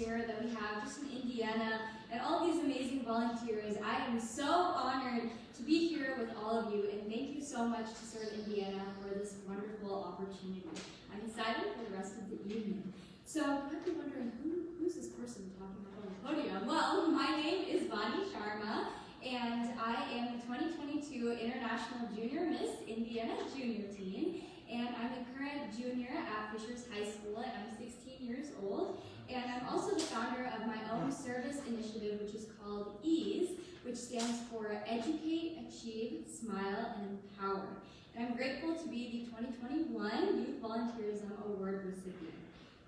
here that we have just in Indiana and all these amazing volunteers. I am so honored to be here with all of you, and thank you so much to Serve Indiana for this wonderful opportunity. I'm excited for the rest of the evening. So you might be wondering, who's this person talking about on the podium? Well, my name is Vani Sharma, and I am the 2022 International Junior Miss Indiana Junior Team, and I'm the current junior at Fishers High School, and I'm 16 years old. And I'm also the founder of my own service initiative, which is called EASE, which stands for Educate, Achieve, Smile, and Empower. And I'm grateful to be the 2021 Youth Volunteerism Award recipient.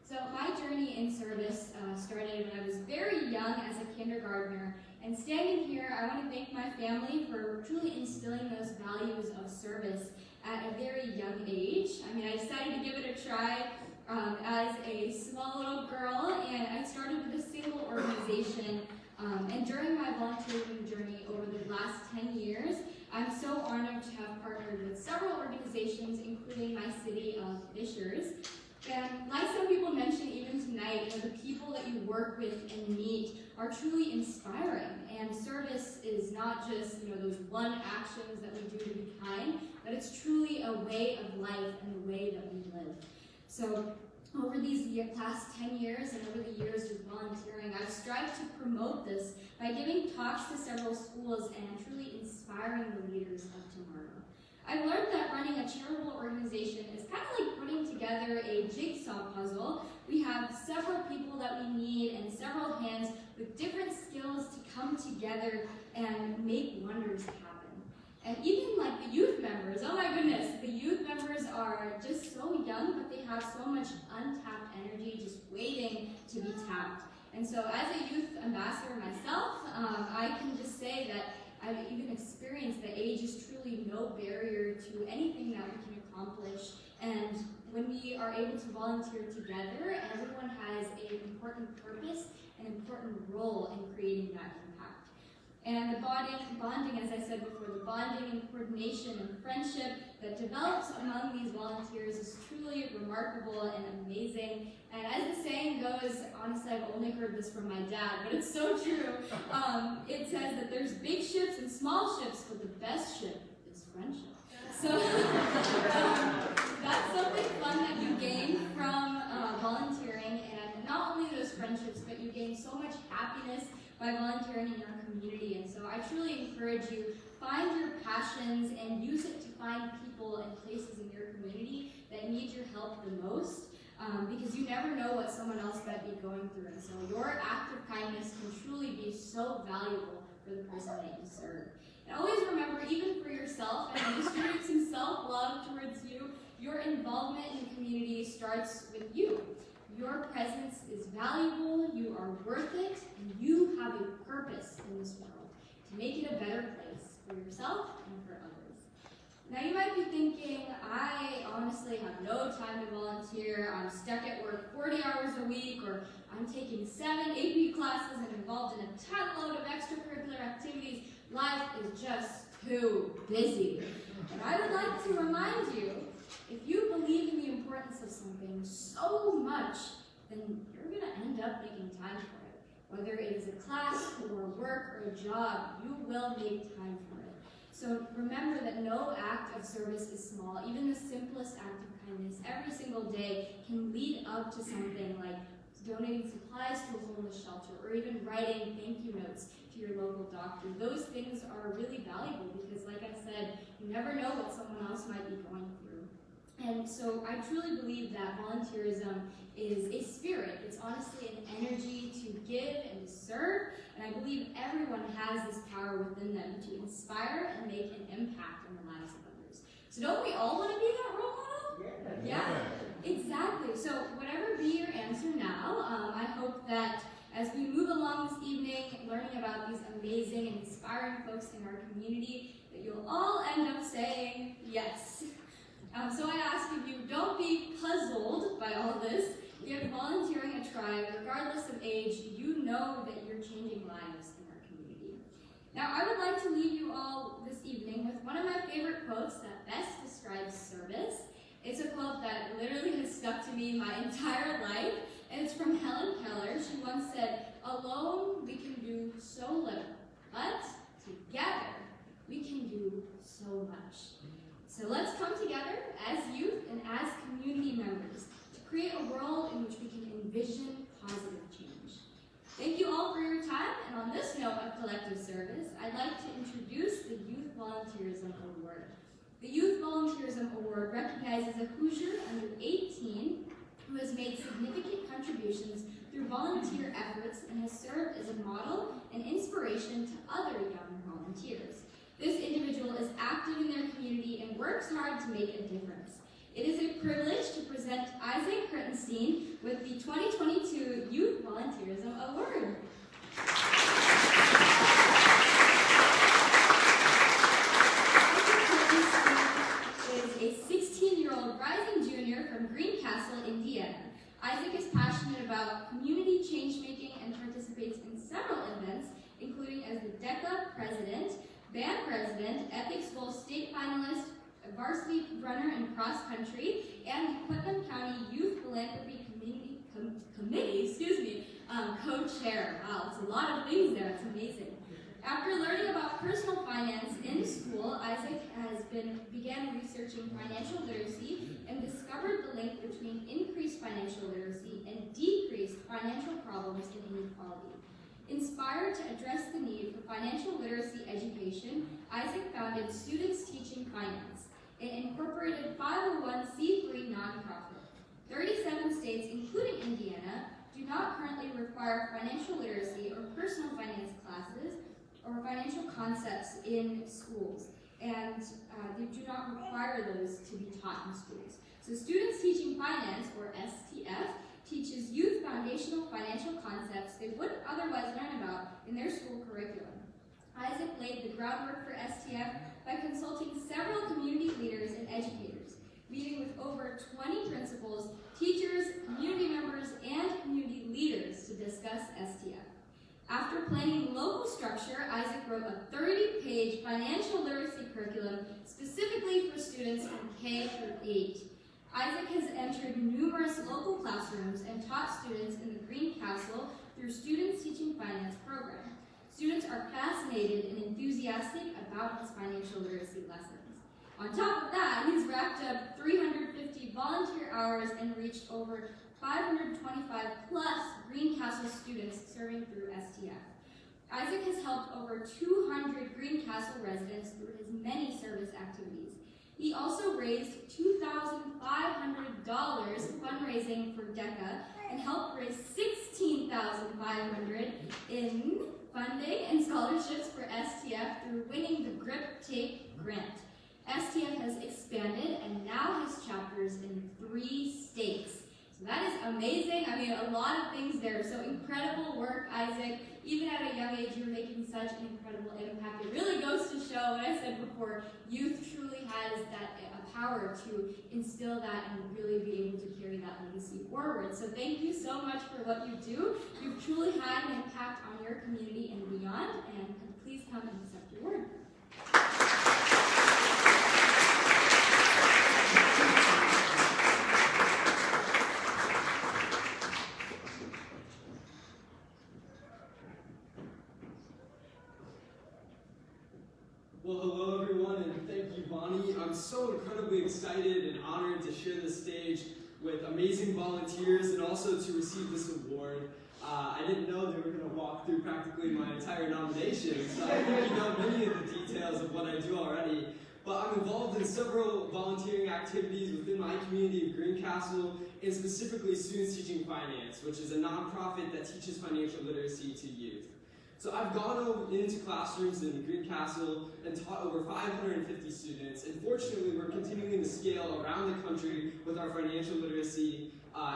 So my journey in service started when I was very young as a kindergartner. And standing here, I want to thank my family for truly instilling those values of service at a very young age. I mean, I decided to give it a try as a small little girl, and I started with a single organization. And during my volunteering journey over the last 10 years, I'm so honored to have partnered with several organizations, including my city of Fishers. And like some people mentioned even tonight, the people that you work with and meet are truly inspiring. And service is not just those one actions that we do to be kind, but it's truly a way of life and the way that we live. So over these past 10 years and over the years of volunteering, I've strived to promote this by giving talks to several schools and truly inspiring the leaders of tomorrow. I've learned that running a charitable organization is kind of like putting together a jigsaw puzzle. We have several people that we need and several hands with different skills to come together and make wonders happen. And even like the youth members, oh my goodness, the youth members are just so young, but they have so much untapped energy just waiting to be tapped. And so as a youth ambassador myself, I can just say that I've even experienced that age is truly no barrier to anything that we can accomplish. And when we are able to volunteer together, everyone has an important purpose and important role in creating that impact. And the bonding, as I said before, the bonding and coordination and friendship that develops among these volunteers is truly remarkable and amazing. And as the saying goes, honestly, I've only heard this from my dad, but it's so true. It says that there's big ships and small ships, but the best ship is friendship. So that's something fun that you gain from volunteering, and not only those friendships, but you gain so much happiness by volunteering in your community. And so I truly encourage you, find your passions and use it to find people and places in your community that need your help the most, because you never know what someone else might be going through. And so your act of kindness can truly be so valuable for the person that you serve. And always remember, even for yourself, and demonstrating some self-love towards you, your involvement in the community starts with you. Your presence is valuable, you are worth it, and you have a purpose in this world to make it a better place for yourself and for others. Now you might be thinking, I honestly have no time to volunteer, I'm stuck at work 40 hours a week, or I'm taking 7 AP classes and involved in a ton load of extracurricular activities. Life is just too busy. And I would like to remind you, if you believe in the importance of something so much, then you're going to end up making time for it. Whether it is a class or work or a job, you will make time for it. So remember that no act of service is small. Even the simplest act of kindness every single day can lead up to something like donating supplies to a homeless shelter, or even writing thank you notes to your local doctor. Those things are really valuable because, like I said, you never know what someone else might be going through. And so I truly believe that volunteerism is a spirit. It's honestly an energy to give and to serve, and I believe everyone has this power within them to inspire and make an impact on the lives of others. So don't we all want to be that role model? Yeah, exactly. So whatever be your answer now, I hope that as we move along this evening, learning about these amazing and inspiring folks in our community, that you'll all end up saying yes. So I ask of you, don't be puzzled by all this. If volunteering a tribe, regardless of age, you know that you're changing lives in our community. Now, I would like to leave you all this evening with one of my favorite quotes that best describes service. It's a quote that literally has stuck to me my entire life, and it's from Helen Keller. She once said, "Alone we can do so little, but together we can do so much." So let's come together as youth and as community members to create a world in which we can envision positive change. Thank you all for your time, and on this note of collective service, I'd like to introduce the Youth Volunteerism Award. The Youth Volunteerism Award recognizes a Hoosier under 18 who has made significant contributions through volunteer efforts and has served as a model and inspiration to other young volunteers. This individual is active in their community and works hard to make a difference. It is a privilege to present Isaac Kurtenstein with the 2022 Youth Volunteerism Award. Isaac is a 16-year-old rising junior from Greencastle, Indiana. Isaac is passionate about community change-making and participates in several events, including as the DECA president, band president, Epics Bowl state finalist, varsity runner in cross country, and the Putnam County Youth Philanthropy Committee, co-chair. Wow, it's a lot of things there. It's amazing. After learning about personal finance in school, Isaac began researching financial literacy and discovered the link between increased financial literacy and decreased financial problems and inequality. Inspired to address the need for financial literacy education, Isaac founded Students Teaching Finance, an incorporated 501c3 nonprofit. 37 states, including Indiana, do not currently require financial literacy or personal finance classes or financial concepts in schools, and they do not require those to be taught in schools. So Students Teaching Finance, or STF, teaches youth foundational financial concepts they wouldn't otherwise learn about in their school curriculum. Isaac laid the groundwork for STF by consulting several community leaders and educators, meeting with over 20 principals, teachers, community members, and community leaders to discuss STF. After planning local structure, Isaac wrote a 30-page financial literacy curriculum specifically for students from K through 8. Isaac has entered numerous local classrooms and taught students in the Green Castle through Students Teaching Finance program. Students are fascinated and enthusiastic about his financial literacy lessons. On top of that, he's racked up 350 volunteer hours and reached over 525 plus Greencastle students serving through STF. Isaac has helped over 200 Greencastle residents through his many service activities. He also raised $2,500 fundraising for DECA and helped raise $16,500 in funding and scholarships for STF through winning the Grip Tape grant. STF has expanded and now has chapters in 3 states. So that is amazing. I mean, a lot of things there. So incredible work, Isaac. Even at a young age, you're making such an incredible impact. It really goes to show, what I said before, youth truly has that power to instill that and really be able to carry that legacy forward. So thank you so much for what you do. You've truly had an impact on your community and beyond. And please come and accept your award. Well, hello everyone, and thank you, Bonnie. I'm so incredibly excited and honored to share the stage with amazing volunteers and also to receive this award. I didn't know they were going to walk through practically my entire nomination, so I think you know many of the details of what I do already. But I'm involved in several volunteering activities within my community of Greencastle, and specifically Students Teaching Finance, which is a nonprofit that teaches financial literacy to youth. So I've gone into classrooms in Greencastle and taught over 550 students, and fortunately we're continuing to scale around the country with our financial literacy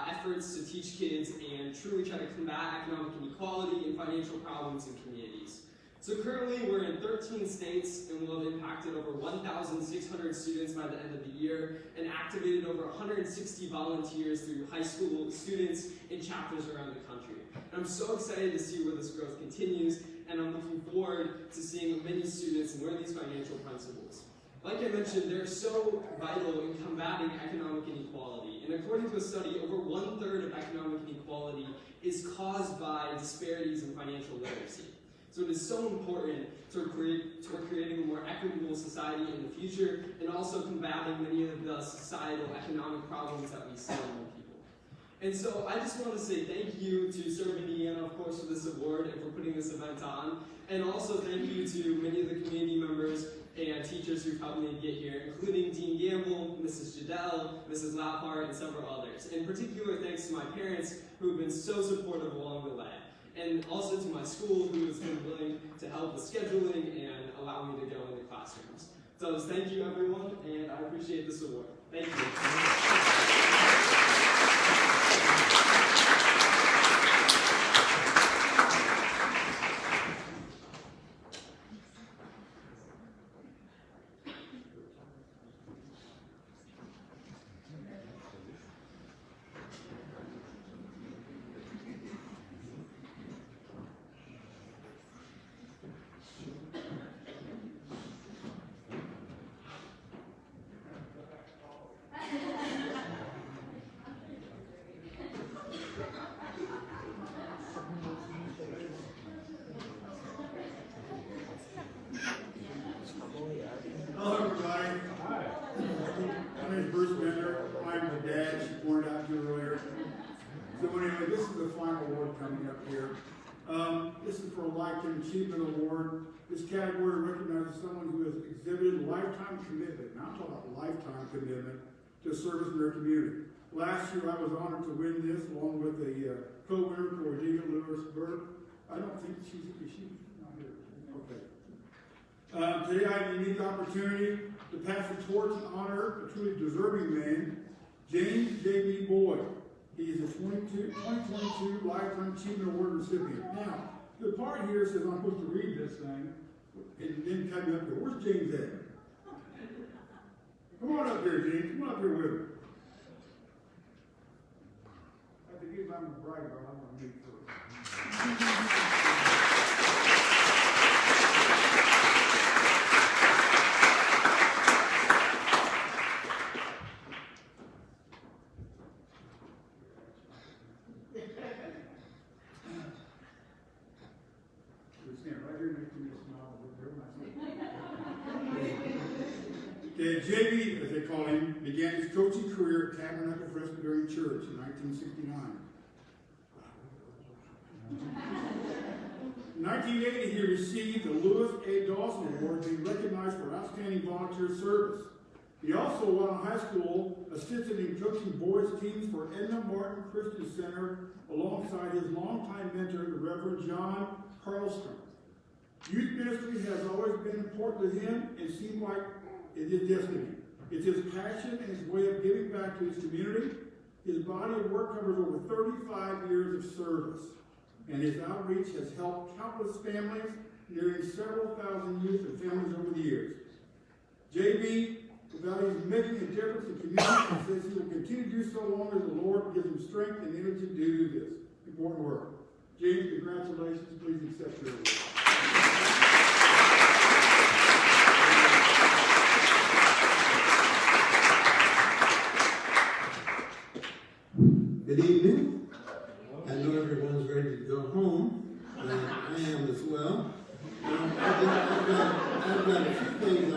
efforts to teach kids and truly try to combat economic inequality and financial problems in communities. So currently we're in 13 states and we'll have impacted over 1,600 students by the end of the year and activated over 160 volunteers through high school students in chapters around the country. And I'm so excited to see where this growth continues, and I'm looking forward to seeing many students and learn these financial principles. Like I mentioned, they're so vital in combating economic inequality. And according to a study, over 1/3 of economic inequality is caused by disparities in financial literacy. So it is so important to creating a more equitable society in the future and also combating many of the societal economic problems that we see among people. And so I just want to say thank you to Serve Indiana, of course, for this award and for putting this event on. And also thank you to many of the community members and teachers who've helped me get here, including Dean Gamble, Mrs. Jadell, Mrs. Laphart, and several others. In particular, thanks to my parents who have been so supportive along the way. And also to my school, who has been willing to help with scheduling and allow me to go into classrooms. So thank you, everyone, and I appreciate this award. Thank you. Hello, everybody. Hi. My name is Bruce Bender. I'm the dad she pointed out to you earlier. So anyway, this is the final award coming up here. This is for a Lifetime Achievement Award. This category recognizes someone who has exhibited lifetime commitment. Now I'm talking about lifetime commitment to service in their community. Last year, I was honored to win this along with a co-winner, Cordelia Lewis-Burke. I don't think is she not here? Okay. Today I have the unique opportunity to pass the torch and honor a truly deserving man, James J.B. Boyd. He is a 2022 Lifetime Achievement Award recipient. Now, the part here says I'm supposed to read this thing, and then come up here. Where's James at? Come on up here, James. Come on up here with me. I have to give him a brag about I'm going to meet first. that JB, as they call him, began his coaching career at Tabernacle Presbyterian Church in 1969. In 1980, he received the Lewis A. Dawson Award, being recognized for outstanding volunteer service. He also, while in high school, assisted in coaching boys teams for Edna Martin Christian Center alongside his longtime mentor, the Reverend John Carlstrom. Youth ministry has always been important to him and seemed like it is destiny. It's his passion and his way of giving back to his community. His body of work covers over 35 years of service, and his outreach has helped countless families, nearing several thousand youth and families over the years. JB, without even making a difference in community, says he will continue to do so long as the Lord gives him strength and energy to do this important work. James, congratulations. Please accept your award. Good evening. I know everyone's ready to go home, and I am as well. I've got a few things a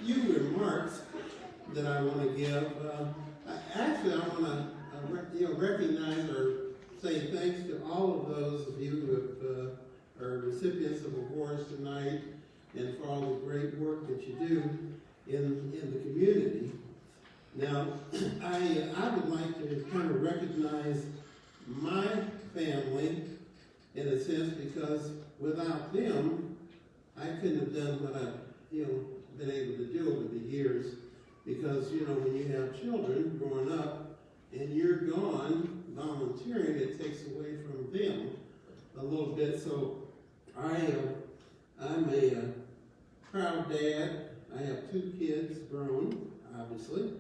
few remarks that I want to give. Actually, I want to recognize or say thanks to all of those of you who are recipients of awards tonight, and for all the great work that you do in the community. Now, I would like to kind of recognize my family in a sense, because without them, I couldn't have done what I've been able to do over the years. Because when you have children growing up and you're gone volunteering, it takes away from them a little bit. So I'm a proud dad. I have 2 kids, grown, obviously.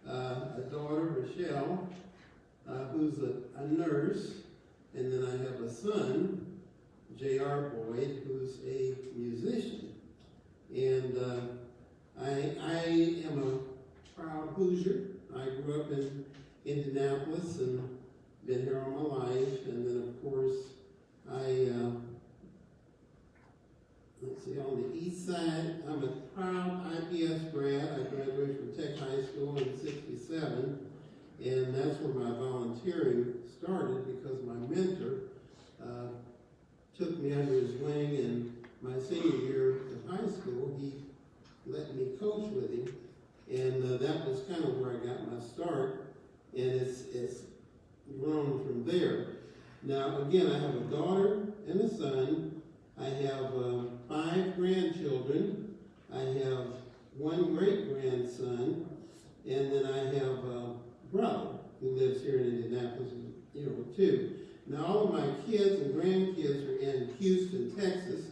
A daughter, Rochelle, who's a nurse, and then I have a son, J.R. Boyd, who's a musician. And I am a proud Hoosier. I grew up in Indianapolis and been here all my life. And then, of course, on the east side, I'm a proud IPS grad. I graduated from Tech High School in '67, and that's where my volunteering started because my mentor took me under his wing, and my senior year of high school, he let me coach with him, and that was kind of where I got my start, and it's grown from there. Now, again, I have a daughter and a son. I have 5 grandchildren. I have 1 great-grandson, and then I have a brother who lives here in Indianapolis, too. Now, all of my kids and grandkids are in Houston, Texas,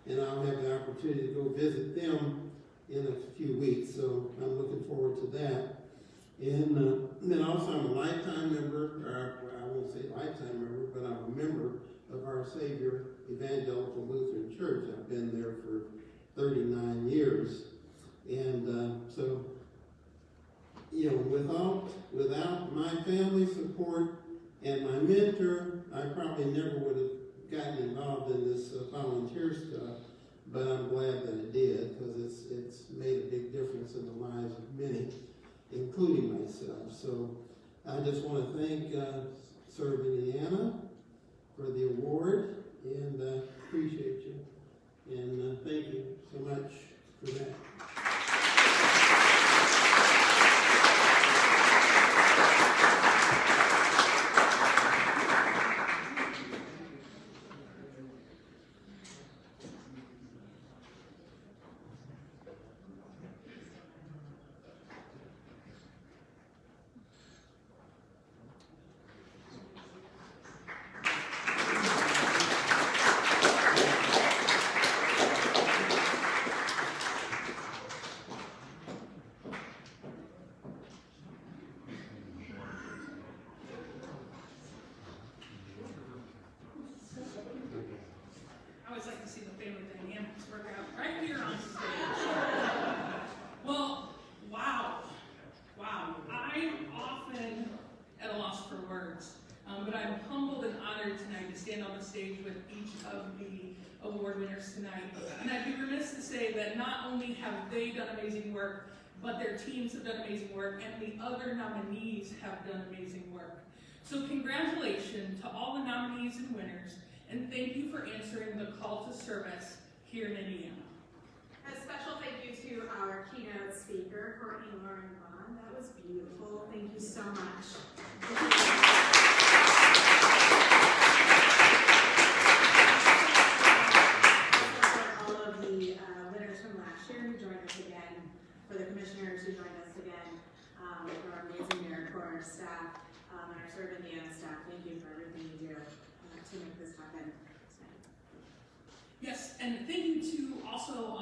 and I'll have the opportunity to go visit them in a few weeks, so I'm looking forward to that. And then also I'm a lifetime member, or I won't say lifetime member, but I'm a member of Our Savior Evangelical Lutheran Church. I've been there for 39 years. And so, without my family support and my mentor, I probably never would have gotten involved in this volunteer stuff, but I'm glad that I did, because it's made a big difference in the lives of many, including myself. So I just want to thank Serve Indiana for the award, and appreciate you. And thank you so much for that. honored tonight to stand on the stage with each of the award winners tonight. And I'd be remiss to say that not only have they done amazing work, but their teams have done amazing work, and the other nominees have done amazing work. So congratulations to all the nominees and winners, and thank you for answering the call to service here in Indiana. A special thank you to our keynote speaker, Courtney Lauren Vaughn. That was beautiful. Thank you so much. All of the winners from last year who joined us again, for the commissioners who joined us again, for our amazing AmeriCorps staff, and our Serve Indiana staff. Thank you for everything you do to make this happen. Yes, and thank you to also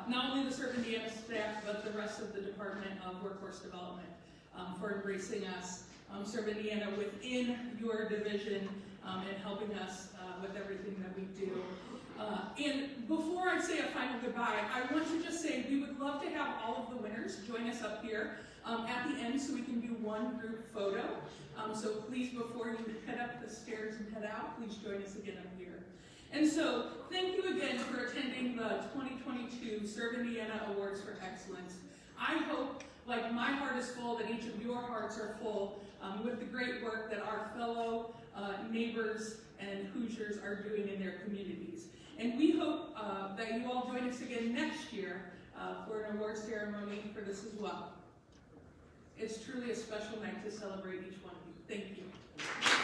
not only the Serve Indiana staff, but the rest of the Department of Workforce Development for embracing us, Serve Indiana within your division, and helping us with everything that we do. And before I say a final goodbye, I want to just say we would love to have all of the winners join us up here at the end so we can do one group photo. So please, before you head up the stairs and head out, please join us again up here. And so, thank you again for attending the 2022 Serve Indiana Awards for Excellence. I hope, like my heart is full, that each of your hearts are full with the great work that our fellow neighbors and Hoosiers are doing in their communities. And we hope that you all join us again next year for an award ceremony for this as well. It's truly a special night to celebrate each one of you. Thank you.